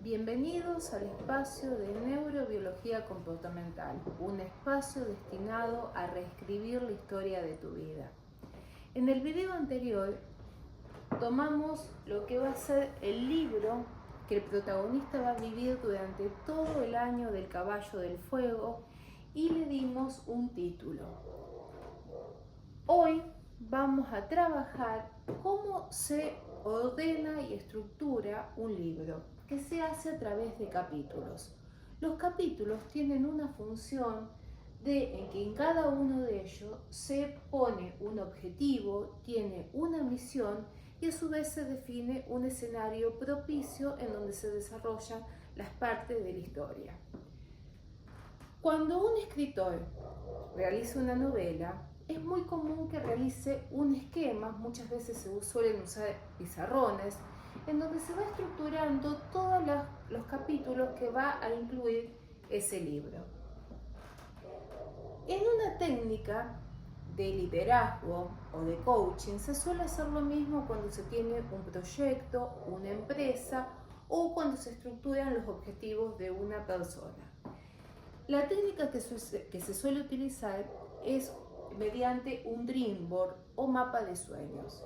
Bienvenidos al espacio de Neurobiología Comportamental, un espacio destinado a reescribir la historia de tu vida. En el video anterior tomamos lo que va a ser el libro que el protagonista va a vivir durante todo el año del Caballo del Fuego y le dimos un título. Hoy vamos a trabajar cómo se ordena y estructura un libro, que se hace a través de capítulos. Los capítulos tienen una función en que en cada uno de ellos se pone un objetivo, tiene una misión y a su vez se define un escenario propicio en donde se desarrollan las partes de la historia. Cuando un escritor realiza una novela, es muy común que realice un esquema, muchas veces se suelen usar pizarrones, en donde se va estructurando todos los capítulos que va a incluir ese libro. En una técnica de liderazgo o de coaching se suele hacer lo mismo cuando se tiene un proyecto, una empresa o cuando se estructuran los objetivos de una persona. La técnica que se suele utilizar es mediante un dream board o mapa de sueños.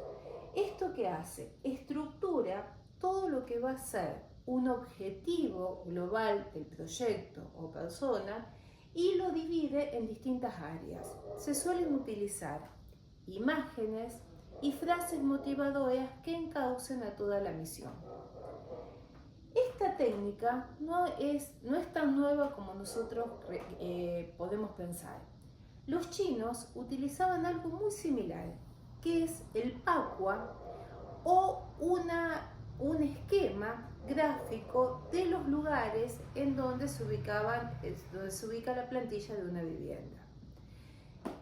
¿Esto qué hace? Estructura todo lo que va a ser un objetivo global del proyecto o persona y lo divide en distintas áreas. Se suelen utilizar imágenes y frases motivadoras que encaucen a toda la misión. Esta técnica no es tan nueva como nosotros podemos pensar. Los chinos utilizaban algo muy similar, que es el Pacua o un esquema gráfico de los lugares en donde se ubica la plantilla de una vivienda.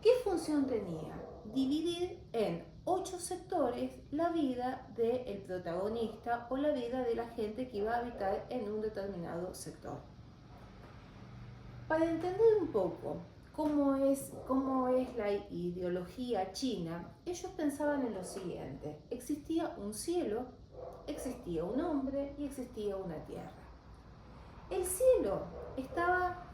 ¿Qué función tenía? Dividir en 8 sectores la vida del protagonista o la vida de la gente que iba a habitar en un determinado sector. Para entender un poco cómo es la ideología china, ellos pensaban en lo siguiente: existía un cielo, existía un hombre y existía una tierra. El cielo estaba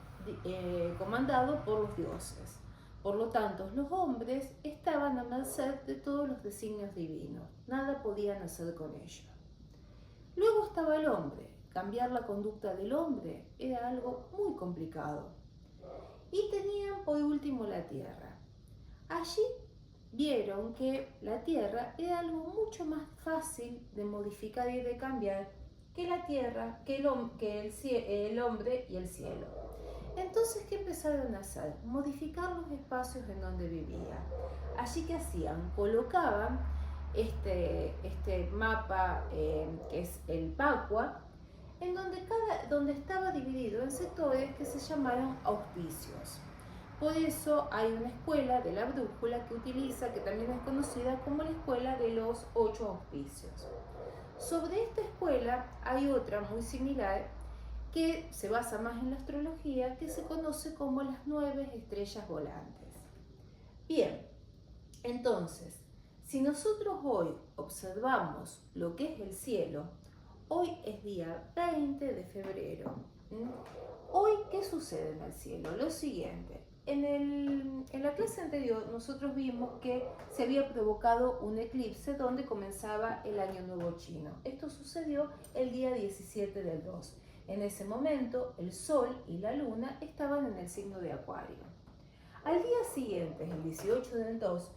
comandado por los dioses, por lo tanto los hombres estaban a merced de todos los designios divinos, nada podían hacer con ello. Luego estaba el hombre. Cambiar la conducta del hombre era algo muy complicado. Y tenían por último la tierra. Allí vieron que la tierra era algo mucho más fácil de modificar y de cambiar que la tierra, que el hombre y el cielo. Entonces, ¿qué empezaron a hacer? Modificar los espacios en donde vivían. Allí, ¿qué hacían? Colocaban este mapa que es el Pacua, en donde estaba dividido en sectores que se llamaron auspicios. Por eso hay una escuela de la brújula que también es conocida como la escuela de los 8 auspicios. Sobre esta escuela hay otra muy similar que se basa más en la astrología, que se conoce como las 9 estrellas volantes. Bien, entonces, si nosotros hoy observamos lo que es el cielo, hoy es día 20 de febrero. Hoy, ¿qué sucede en el cielo? Lo siguiente. En la clase anterior nosotros vimos que se había provocado un eclipse donde comenzaba el Año Nuevo Chino. Esto sucedió el día 17 del 2. En ese momento el Sol y la Luna estaban en el signo de Acuario. Al día siguiente, el 18 del 2,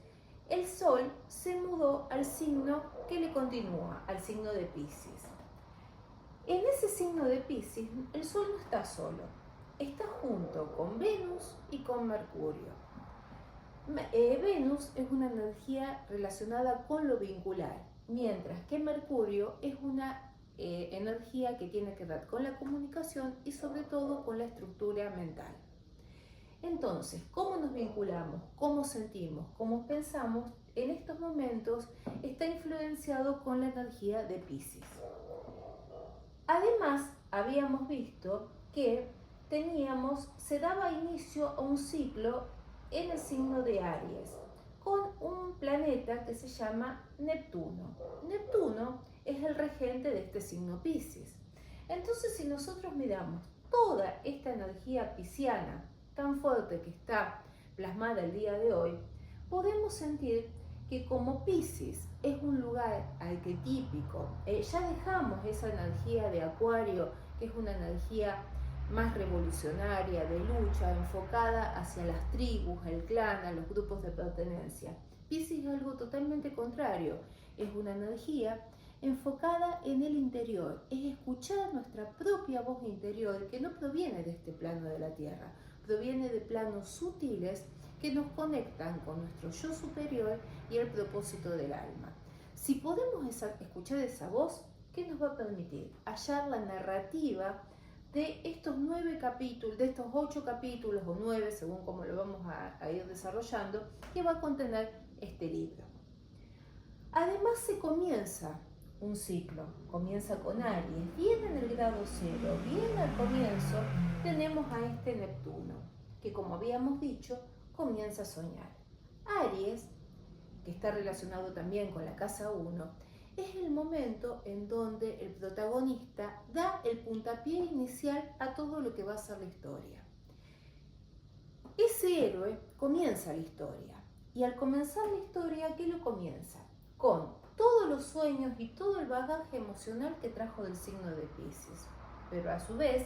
el Sol se mudó al signo que le continúa, al signo de Piscis. En ese signo de Piscis, el Sol no está solo, está junto con Venus y con Mercurio. Venus es una energía relacionada con lo vincular, mientras que Mercurio es una energía que tiene que ver con la comunicación y sobre todo con la estructura mental. Entonces, ¿cómo nos vinculamos? ¿Cómo sentimos? ¿Cómo pensamos? En estos momentos está influenciado con la energía de Piscis. Además, habíamos visto que se daba inicio a un ciclo en el signo de Aries, con un planeta que se llama Neptuno. Neptuno es el regente de este signo Piscis. Entonces, si nosotros miramos toda esta energía pisciana tan fuerte que está plasmada el día de hoy, podemos sentir que como Piscis es un lugar arquetípico, ya dejamos esa energía de Acuario, que es una energía más revolucionaria, de lucha, enfocada hacia las tribus, el clan, a los grupos de pertenencia. Piscis es algo totalmente contrario, es una energía enfocada en el interior, es escuchar nuestra propia voz interior que no proviene de este plano de la Tierra, proviene de planos sutiles que nos conectan con nuestro yo superior y el propósito del alma. Si podemos escuchar esa voz, ¿qué nos va a permitir? Hallar la narrativa de estos 9 capítulos, de estos 8 capítulos o 9, según como lo vamos a ir desarrollando, que va a contener este libro. Además se comienza un ciclo, comienza con Aries, bien en el grado 0, bien al comienzo tenemos a este Neptuno, que como habíamos dicho, comienza a soñar. Aries, que está relacionado también con la casa 1, es el momento en donde el protagonista da el puntapié inicial a todo lo que va a ser la historia. Ese héroe comienza la historia, y al comenzar la historia, ¿qué lo comienza? Con todos los sueños y todo el bagaje emocional que trajo del signo de Piscis. Pero a su vez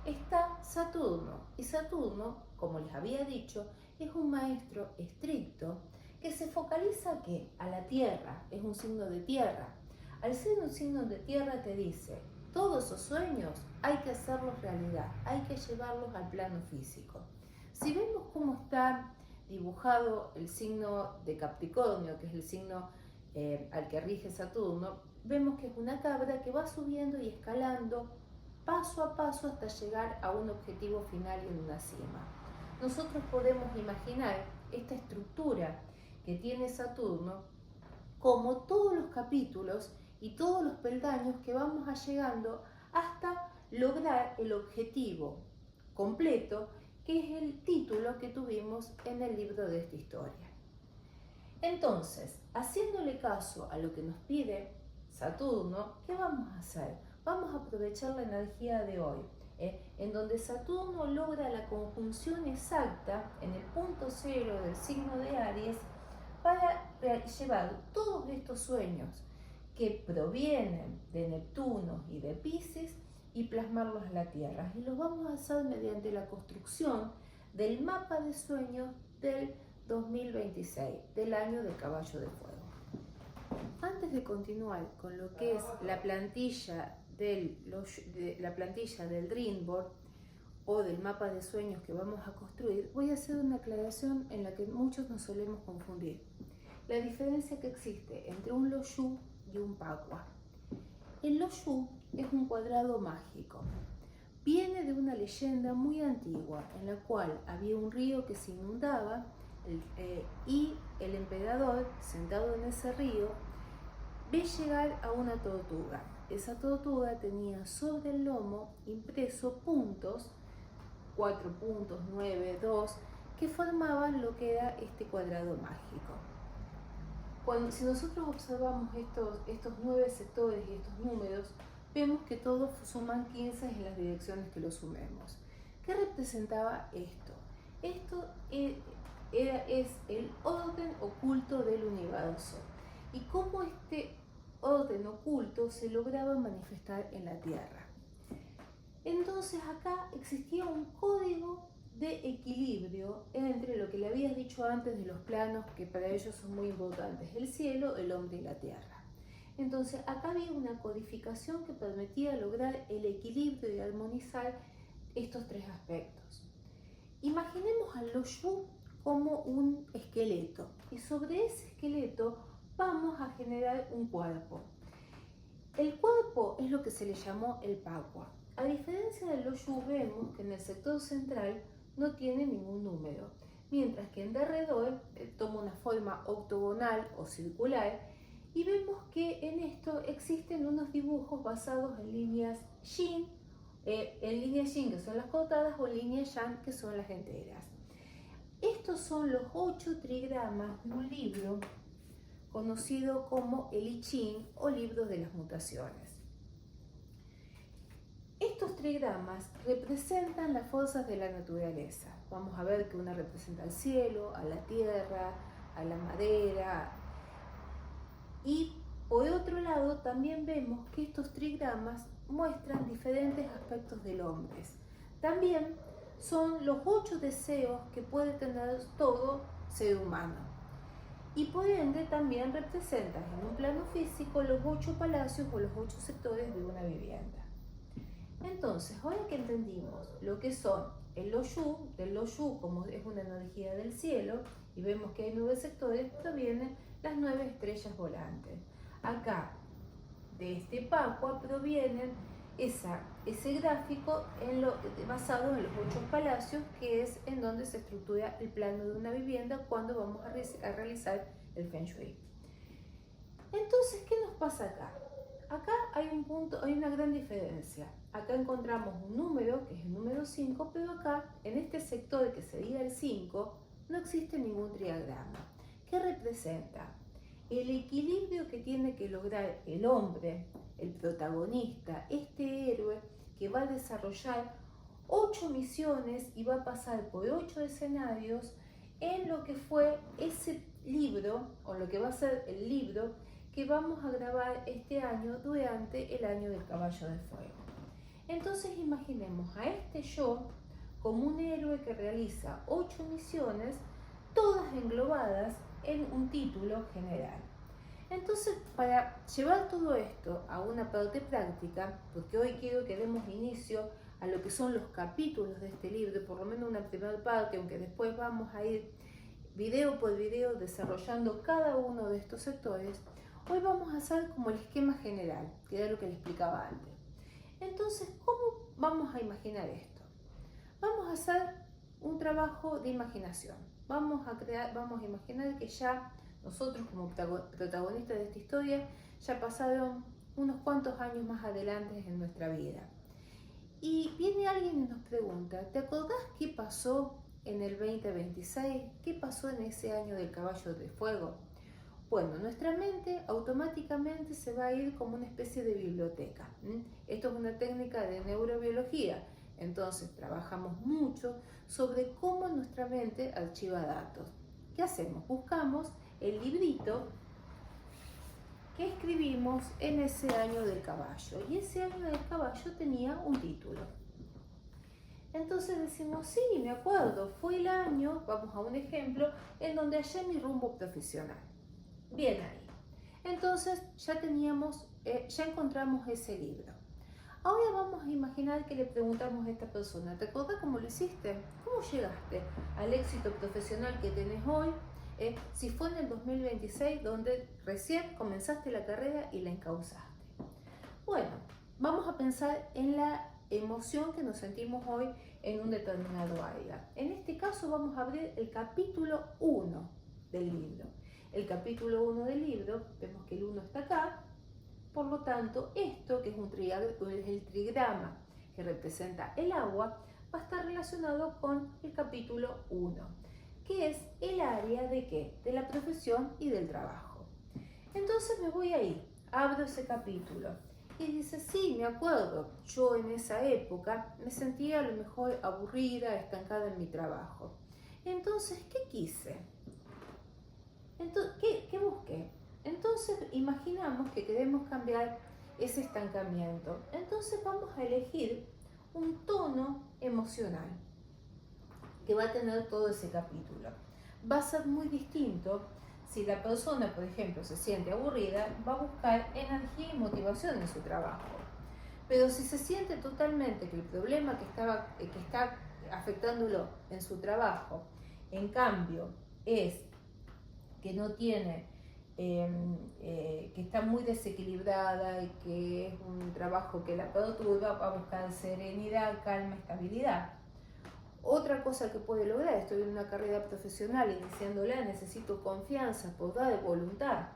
está Saturno, y Saturno, como les había dicho, es un maestro estricto que se focaliza a la tierra, es un signo de tierra. Al ser un signo de tierra te dice, todos esos sueños hay que hacerlos realidad, hay que llevarlos al plano físico. Si vemos cómo está dibujado el signo de Capricornio, que es el signo al que rige Saturno, vemos que es una cabra que va subiendo y escalando paso a paso hasta llegar a un objetivo final y en una cima. Nosotros podemos imaginar esta estructura que tiene Saturno como todos los capítulos y todos los peldaños que vamos llegando hasta lograr el objetivo completo, que es el título que tuvimos en el libro de esta historia. Entonces, haciéndole caso a lo que nos pide Saturno, ¿qué vamos a hacer? Vamos a aprovechar la energía de hoy, en donde Saturno logra la conjunción exacta en el punto 0 del signo de Aries para llevar todos estos sueños que provienen de Neptuno y de Piscis y plasmarlos en la Tierra. Y los vamos a hacer mediante la construcción del mapa de sueños del 2026, del año del caballo de fuego. Antes de continuar con lo que es la plantilla del Dream Board o del mapa de sueños que vamos a construir, voy a hacer una aclaración en la que muchos nos solemos confundir. La diferencia que existe entre un Loshu y un Pakwa. El Loshu es un cuadrado mágico. Viene de una leyenda muy antigua en la cual había un río que se inundaba y el emperador, sentado en ese río, ve llegar a una tortuga. Esa tortuga tenía sobre el lomo impreso puntos, 4 puntos, 9, 2, que formaban lo que era este cuadrado mágico. Si nosotros observamos estos 9 sectores y estos números, vemos que todos suman 15 en las direcciones que los sumemos. ¿Qué representaba esto? Esto es el orden oculto del universo y cómo este orden oculto se lograba manifestar en la Tierra. Entonces acá existía un código de equilibrio entre lo que le habías dicho antes de los planos que para ellos son muy importantes, el cielo, el hombre y la tierra. Entonces acá había una codificación que permitía lograr el equilibrio y armonizar estos 3 aspectos. Imaginemos al Loshu como un esqueleto y sobre ese esqueleto vamos a generar un cuerpo. El cuerpo es lo que se le llamó el Pakwa. A diferencia del Loshu, vemos que en el sector central no tiene ningún número, mientras que en derredor toma una forma octogonal o circular y vemos que en esto existen unos dibujos basados en líneas yin, que son las cortadas, o líneas yang, que son las enteras. Estos son los 8 trigramas de un libro conocido como el I Ching o libro de las mutaciones. trigramas representan las fuerzas de la naturaleza. Vamos a ver que una representa al cielo, a la tierra, a la madera. Y por otro lado también vemos que estos trigramas muestran diferentes aspectos del hombre. También son los 8 deseos que puede tener todo ser humano. Y por ende también representan en un plano físico los 8 palacios o los 8 sectores de una vivienda. Entonces, ahora que entendimos lo que son el Loshu, del Loshu como es una energía del cielo, y vemos que hay 9 sectores, provienen las 9 estrellas volantes. Acá, de este Pacua, provienen ese gráfico basado en los 8 palacios, que es en donde se estructura el plano de una vivienda cuando vamos a realizar el Feng Shui. Entonces, ¿qué nos pasa acá? Acá hay una gran diferencia. Acá encontramos un número, que es el número 5, pero acá, en este sector que sería el 5, no existe ningún triagrama. ¿Qué representa? El equilibrio que tiene que lograr el hombre, el protagonista, este héroe que va a desarrollar 8 misiones y va a pasar por 8 escenarios en lo que fue ese libro, o lo que va a ser el libro que vamos a grabar este año durante el año del Caballo de Fuego. Entonces imaginemos a este yo como un héroe que realiza 8 misiones, todas englobadas en un título general. Entonces, para llevar todo esto a una parte práctica, porque hoy quiero que demos inicio a lo que son los capítulos de este libro, por lo menos una primera parte, aunque después vamos a ir video por video desarrollando cada uno de estos sectores, hoy vamos a hacer como el esquema general, que era lo que les explicaba antes. Entonces, ¿cómo vamos a imaginar esto? Vamos a hacer un trabajo de imaginación. Vamos a imaginar que ya nosotros como protagonistas de esta historia ya pasaron unos cuantos años más adelante en nuestra vida. Y viene alguien y nos pregunta, ¿te acordás qué pasó en el 2026? ¿Qué pasó en ese año del Caballo de Fuego? Bueno, nuestra mente automáticamente se va a ir como una especie de biblioteca. Esto es una técnica de neurobiología. Entonces trabajamos mucho sobre cómo nuestra mente archiva datos. ¿Qué hacemos? Buscamos el librito que escribimos en ese año del caballo. Y ese año del caballo tenía un título. Entonces decimos, sí, me acuerdo, fue el año, vamos a un ejemplo, en donde hallé mi rumbo profesional. Bien ahí. Entonces ya encontramos ese libro. Ahora vamos a imaginar que le preguntamos a esta persona, ¿te acordás cómo lo hiciste? ¿Cómo llegaste al éxito profesional que tenés hoy? Si fue en el 2026 donde recién comenzaste la carrera y la encauzaste. Bueno, vamos a pensar en la emoción que nos sentimos hoy en un determinado área. En este caso vamos a abrir el capítulo 1 del libro. El capítulo 1 del libro, vemos que el 1 está acá, por lo tanto esto, que es el trigrama que representa el agua, va a estar relacionado con el capítulo 1, que es el área de ¿qué? De la profesión y del trabajo. Entonces me voy a ir, abro ese capítulo y dice, sí, me acuerdo, yo en esa época me sentía a lo mejor aburrida, estancada en mi trabajo. Entonces, ¿qué quise? Entonces, ¿qué busqué? Entonces imaginamos que queremos cambiar ese estancamiento. Entonces vamos a elegir un tono emocional que va a tener todo ese capítulo. Va a ser muy distinto si la persona, por ejemplo, se siente aburrida, va a buscar energía y motivación en su trabajo. Pero si se siente totalmente que el problema que está afectándolo en su trabajo, en cambio, es que no tiene, que está muy desequilibrada y que es un trabajo que la perturba, va a buscar serenidad, calma, estabilidad. Otra cosa que puede lograr, estoy en una carrera profesional iniciándola, necesito confianza, poder, voluntad.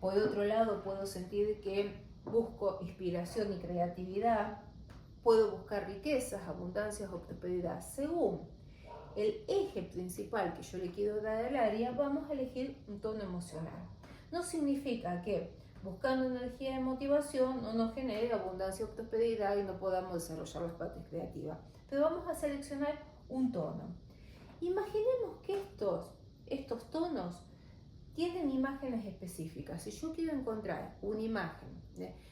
Por otro lado, puedo sentir que busco inspiración y creatividad, puedo buscar riquezas, abundancias o prosperidad. Según el eje principal que yo le quiero dar al área, vamos a elegir un tono emocional. No significa que buscando energía de motivación, no nos genere abundancia o prosperidad y no podamos desarrollar las partes creativas. Pero vamos a seleccionar un tono. Imaginemos que estos tonos tienen imágenes específicas. Si yo quiero encontrar una imagen,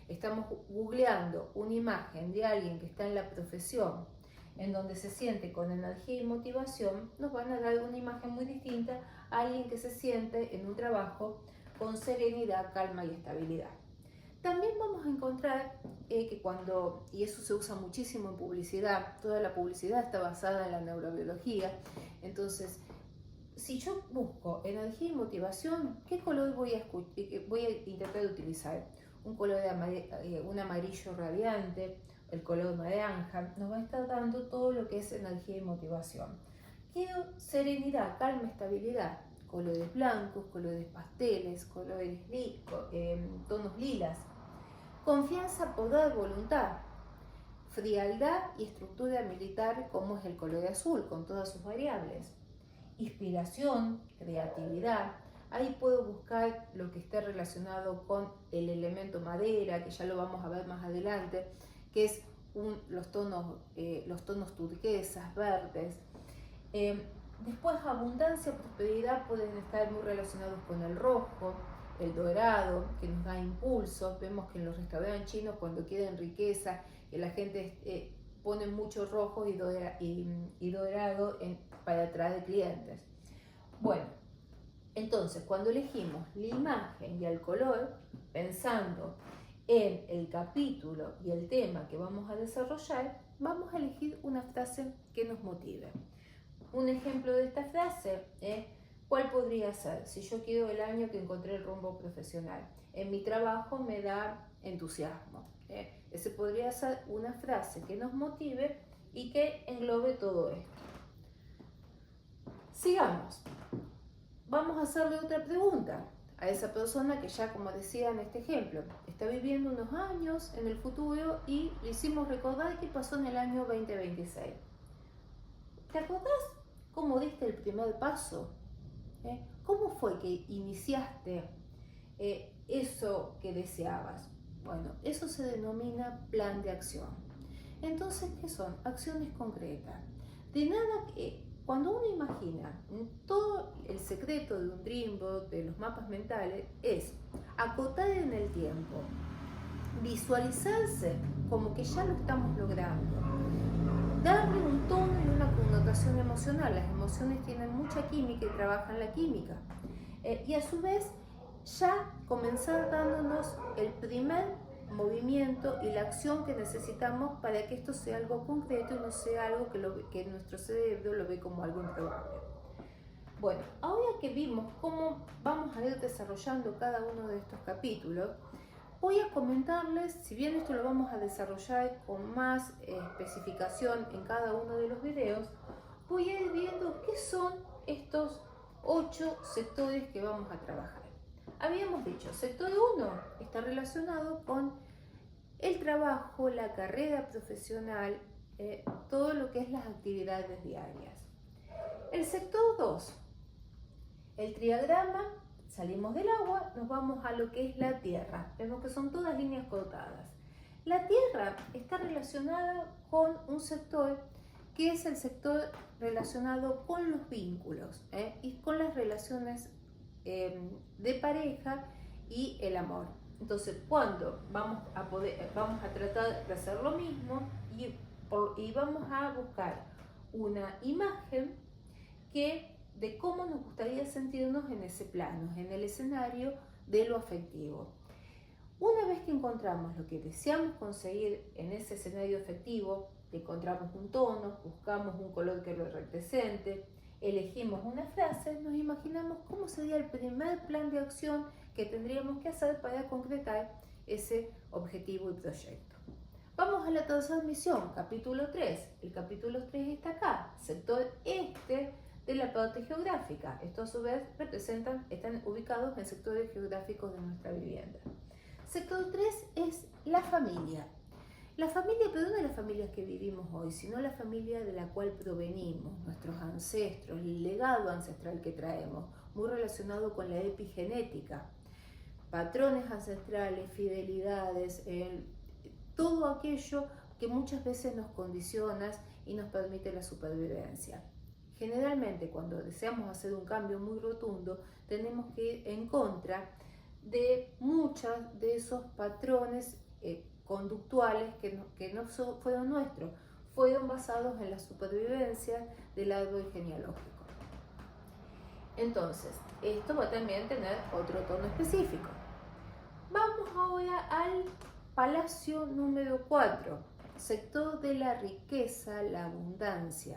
estamos googleando una imagen de alguien que está en la profesión, en donde se siente con energía y motivación, nos van a dar una imagen muy distinta a alguien que se siente en un trabajo con serenidad, calma y estabilidad. También vamos a encontrar que cuando, y eso se usa muchísimo en publicidad, toda la publicidad está basada en la neurobiología, entonces si yo busco energía y motivación, ¿qué color voy a intentar utilizar? Un color un amarillo radiante, el color naranja, nos va a estar dando todo lo que es energía y motivación. Quiero serenidad, calma, estabilidad, colores blancos, colores pasteles, tonos lilas. Confianza, poder, voluntad. Frialdad y estructura militar, como es el color azul, con todas sus variables. Inspiración, creatividad. Ahí puedo buscar lo que esté relacionado con el elemento madera, que ya lo vamos a ver más adelante, que es los tonos turquesas, verdes. Después abundancia, prosperidad pueden estar muy relacionados con el rojo, el dorado, que nos da impulso. Vemos que en los restaurantes chinos, cuando quieren riqueza, la gente pone mucho rojo y dorado para atraer clientes. Bueno, entonces cuando elegimos la imagen y el color, pensando en el capítulo y el tema que vamos a desarrollar, vamos a elegir una frase que nos motive. Un ejemplo de esta frase, ¿cuál podría ser? Si yo quiero el año que encontré el rumbo profesional, en mi trabajo me da entusiasmo. Ese podría ser una frase que nos motive y que englobe todo esto. Sigamos. Vamos a hacerle otra pregunta a esa persona que ya, como decía en este ejemplo, está viviendo unos años en el futuro y le hicimos recordar qué pasó en el año 2026. ¿Te acordás cómo diste el primer paso? ¿Cómo fue que iniciaste eso que deseabas? Bueno, eso se denomina plan de acción. Entonces, ¿qué son? Acciones concretas. De nada que, cuando uno imagina, todo el secreto de un Dreamboard, de los mapas mentales, es acotar en el tiempo, visualizarse como que ya lo estamos logrando, darle un tono y una connotación emocional. Las emociones tienen mucha química y trabajan la química. Y a su vez, ya comenzar dándonos el primer movimiento y la acción que necesitamos para que esto sea algo concreto y no sea algo que nuestro cerebro lo ve como algo improbable. Bueno, ahora que vimos cómo vamos a ir desarrollando cada uno de estos capítulos, voy a comentarles, si bien esto lo vamos a desarrollar con más especificación en cada uno de los videos, voy a ir viendo qué son estos 8 sectores que vamos a trabajar. Habíamos dicho, sector 1 está relacionado con el trabajo, la carrera profesional, todo lo que es las actividades diarias. El sector 2, el triagrama, salimos del agua, nos vamos a lo que es la tierra. Vemos que son todas líneas cortadas. La tierra está relacionada con un sector que es el sector relacionado con los vínculos y con las relaciones de pareja y el amor. Entonces, cuando vamos a tratar de hacer lo mismo y vamos a buscar una imagen de cómo nos gustaría sentirnos en ese plano, en el escenario de lo afectivo. Una vez que encontramos lo que deseamos conseguir en ese escenario afectivo, encontramos un tono, buscamos un color que lo represente, elegimos una frase, nos imaginamos cómo sería el primer plan de acción que tendríamos que hacer para concretar ese objetivo y proyecto. Vamos a la tercera misión, capítulo 3. El capítulo 3 está acá, sector este de la parte geográfica. Estos a su vez están ubicados en sectores geográficos de nuestra vivienda. Sector 3 es la familia. La familia, pero no de las familias que vivimos hoy, sino la familia de la cual provenimos, nuestros ancestros, el legado ancestral que traemos, muy relacionado con la epigenética. patrones ancestrales, fidelidades, todo aquello que muchas veces nos condiciona y nos permite la supervivencia. Generalmente cuando deseamos hacer un cambio muy rotundo, tenemos que ir en contra de muchos de esos patrones conductuales que no fueron nuestros, fueron basados en la supervivencia del árbol genealógico. Entonces, esto va también a tener otro tono específico. Vamos ahora al palacio número 4, sector de la riqueza, la abundancia,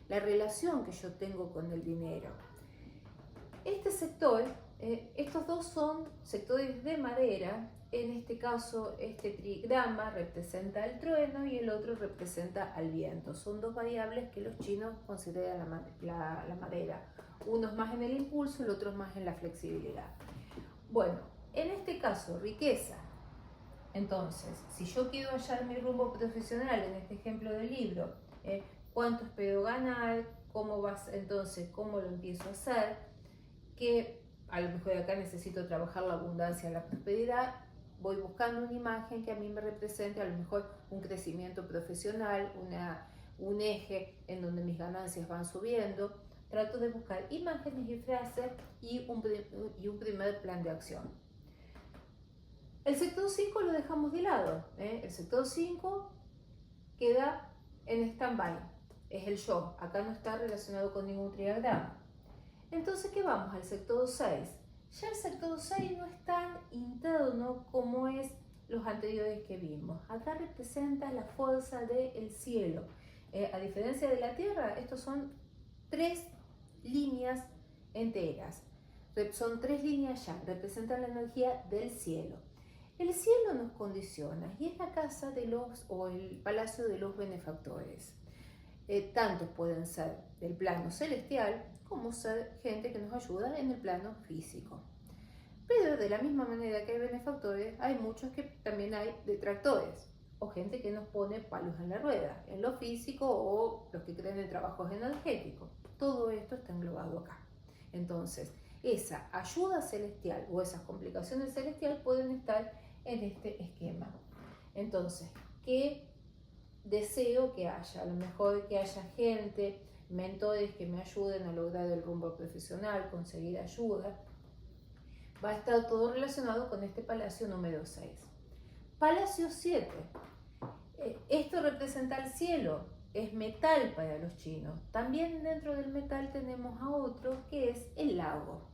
la relación que yo tengo con el dinero. Este sector, estos dos son sectores de madera. En este caso, este trigrama representa el trueno y el otro representa al viento. Son dos variables que los chinos consideran la madera. Uno es más en el impulso, el otro es más en la flexibilidad. Bueno, en este caso, riqueza. Entonces, si yo quiero hallar mi rumbo profesional, en este ejemplo del libro, ¿cuánto espero ganar? ¿Cómo lo empiezo a hacer? Que a lo mejor acá necesito trabajar la abundancia, la prosperidad. Voy buscando una imagen que a mí me represente a lo mejor un crecimiento profesional, un eje en donde mis ganancias van subiendo. Trato de buscar imágenes y frases y un primer plan de acción. El sector 5 lo dejamos de lado. El sector 5 queda en stand-by. Es el yo. Acá no está relacionado con ningún trigrama. Entonces, ¿qué vamos? Al sector 6. Ya el sector 6 no es tan interno como es los anteriores que vimos. Acá representa la fuerza del cielo. A diferencia de la tierra, estos son 3 líneas enteras. Son 3 líneas ya, representan la energía del cielo. El cielo nos condiciona y es la casa o el palacio de los benefactores. Tantos pueden ser del plano celestial como ser gente que nos ayuda en el plano físico. Pero de la misma manera que hay benefactores, hay muchos que también hay detractores o gente que nos pone palos en la rueda, en lo físico o los que creen en trabajos energéticos. Todo esto está englobado acá. Entonces, esa ayuda celestial o esas complicaciones celestiales pueden estar en este esquema. Entonces, ¿qué deseo que haya? A lo mejor que haya gente, mentores que me ayuden a lograr el rumbo profesional, conseguir ayuda. Va a estar todo relacionado con este palacio número 6. Palacio 7. Esto representa el cielo, es metal para los chinos. También dentro del metal tenemos a otro que es el lago.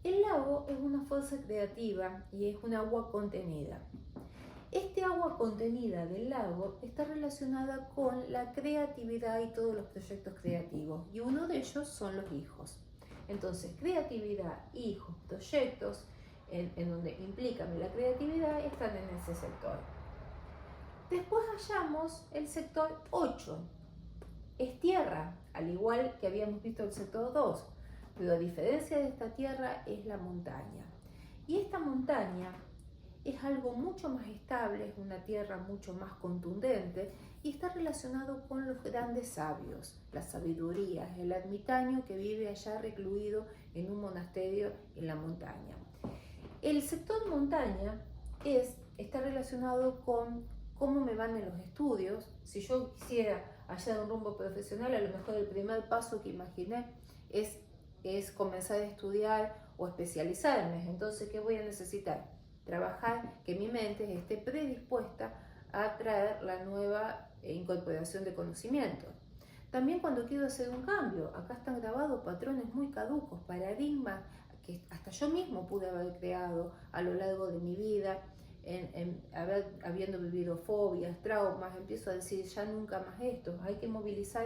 El lago es una fuerza creativa y es un agua contenida. Este agua contenida del lago está relacionada con la creatividad y todos los proyectos creativos, y uno de ellos son los hijos. Entonces, creatividad, hijos, proyectos, en donde implican la creatividad, están en ese sector. Después hallamos el sector 8. Es tierra, al igual que habíamos visto el sector 2, pero a diferencia de esta tierra es la montaña. Y esta montaña es algo mucho más estable, es una tierra mucho más contundente y está relacionado con los grandes sabios, la sabiduría, el ermitaño que vive allá recluido en un monasterio en la montaña. El sector montaña está relacionado con cómo me van en los estudios. Si yo quisiera hallar un rumbo profesional, a lo mejor el primer paso que imaginé es comenzar a estudiar o especializarme. Entonces, ¿qué voy a necesitar? Trabajar que mi mente esté predispuesta a traer la nueva incorporación de conocimientos. También cuando quiero hacer un cambio, acá están grabados patrones muy caducos, paradigmas que hasta yo mismo pude haber creado a lo largo de mi vida, habiendo vivido fobias, traumas. Empiezo a decir, ya nunca más esto, hay que movilizar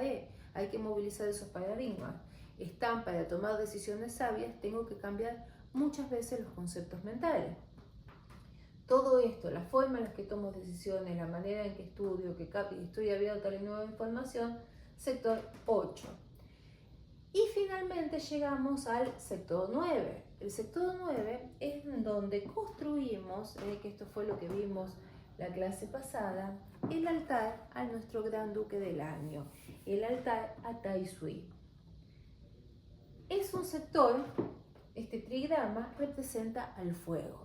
esos paradigmas. Están para tomar decisiones sabias, tengo que cambiar muchas veces los conceptos mentales. Todo esto, la forma en la que tomo decisiones, la manera en que estudio, que estoy abierta a la nueva información, sector 8. Y finalmente llegamos al sector 9. El sector 9 es donde construimos, que esto fue lo que vimos la clase pasada, el altar a nuestro gran duque del año, el altar a Tai Sui. Es un sector Este trigrama representa al fuego.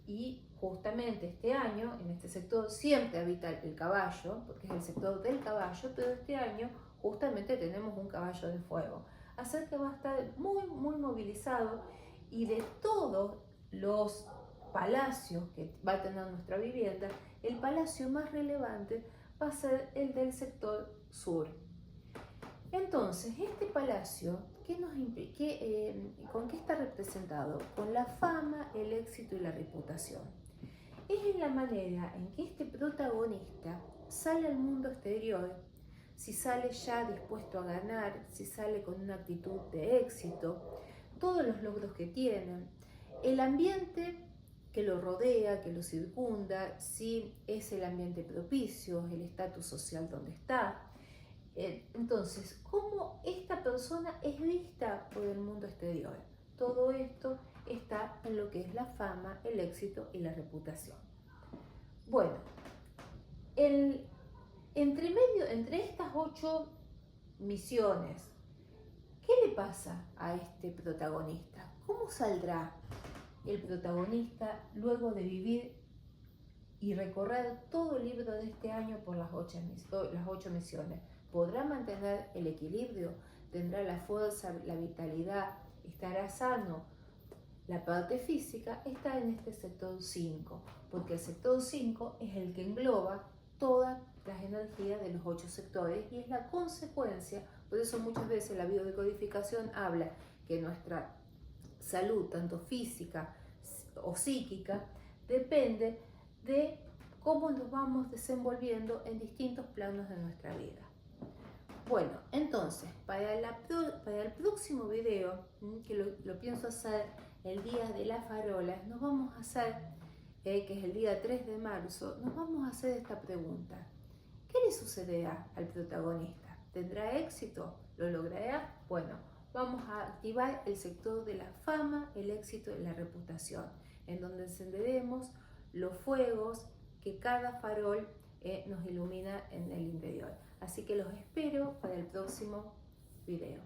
Y justamente este año, en este sector siempre habita el caballo, porque es el sector del caballo, pero este año justamente tenemos un caballo de fuego. Así que va a estar muy, muy movilizado, y de todos los palacios que va a tener nuestra vivienda, el palacio más relevante va a ser el del sector sur. Entonces, este palacio, ¿con qué está representado? Con la fama, el éxito y la reputación. Es en la manera en que este protagonista sale al mundo exterior, si sale ya dispuesto a ganar, si sale con una actitud de éxito, todos los logros que tienen, el ambiente que lo rodea, que lo circunda, si es el ambiente propicio, el estatus social donde está. Entonces, ¿cómo esta persona es vista por el mundo exterior? Todo esto está en lo que es la fama, el éxito y la reputación. Bueno, entre estas 8 misiones, ¿qué le pasa a este protagonista? ¿Cómo saldrá el protagonista luego de vivir y recorrer todo el libro de este año por las 8 misiones? ¿Podrá mantener el equilibrio? ¿Tendrá la fuerza, la vitalidad? ¿Estará sano? La parte física está en este sector 5, porque el sector 5 es el que engloba todas las energías de los 8 sectores y es la consecuencia. Por eso muchas veces la biodecodificación habla que nuestra salud, tanto física o psíquica, depende de cómo nos vamos desenvolviendo en distintos planos de nuestra vida. Bueno, entonces, para el próximo video, que lo pienso hacer el día de las farolas, nos vamos a hacer, que es el día 3 de marzo, nos vamos a hacer esta pregunta. ¿Qué le sucederá al protagonista? ¿Tendrá éxito? ¿Lo logrará? Bueno, vamos a activar el sector de la fama, el éxito y la reputación, en donde encenderemos los fuegos que cada farol nos ilumina en el interior. Así que los espero para el próximo video.